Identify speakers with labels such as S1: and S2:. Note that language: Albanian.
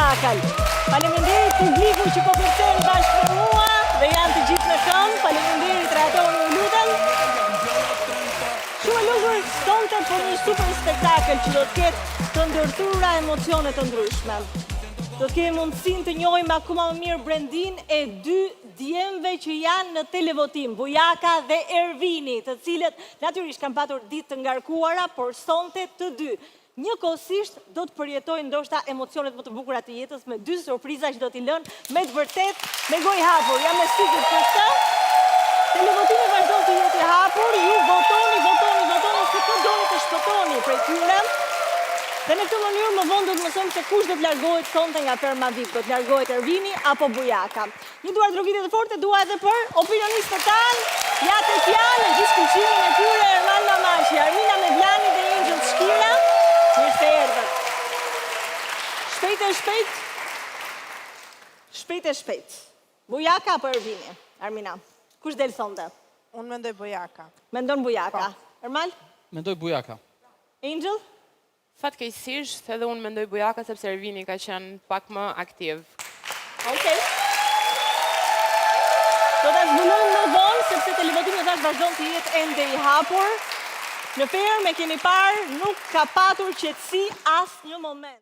S1: spektakël. Faleminderit publiku që po kërcen bashkë me mua dhe janë të gjithë në këmbë. Faleminderit reatorë, ju lutem. Shumë e lumtur sonte për një super spektakël që do të ketë të ndërthurura emocione të ndryshme. Do të kemi mundësinë të njohim akoma më mirë Brendin e dy djemve që janë në televotim, Bujaka dhe Ervini, të cilët natyrisht kanë patur ditë të ngarkuara, por sonte të dy. Njëkohësisht do të përjetojnë ndoshta emocionet më të bukura të jetës me dy surpriza që do t'i lënë me të vërtet me gojë hapur. Jam e sigurt për këtë. Televotimi vazhdon të jetë i hapur, ju votoni se kë doni të shpëtoni prej tyre. Dhe në këtë mënyrë më vonë do të mësojmë se kush do të largohet sonte nga Permavip, do të largohet Ervini apo Bujaka. Një duar drogitë të forte dua edhe për opinionistët tanë, ja tek janë në gjithë fuqimin e tyre, Erman Mamashi, Armina Medlani dhe Angel Shkira. Mirë se erdhët. Shpejt e shpejt. Bujaka apo Ervini? Armina, kush del sonte?
S2: Unë mendoj Bujaka.
S1: Mendon Bujaka. Ermal?
S3: Mendoj Bujaka.
S1: Angel?
S4: Fatkeqësisht, edhe unë mendoj Bujaka sepse Ervini ka qenë pak më aktiv.
S1: Okej. Do ta zbulojmë më vonë sepse televotimi tash vazhdon të jetë ende i hapur. Në fermë e keni parë, nuk ka patur qetësi asnjë moment.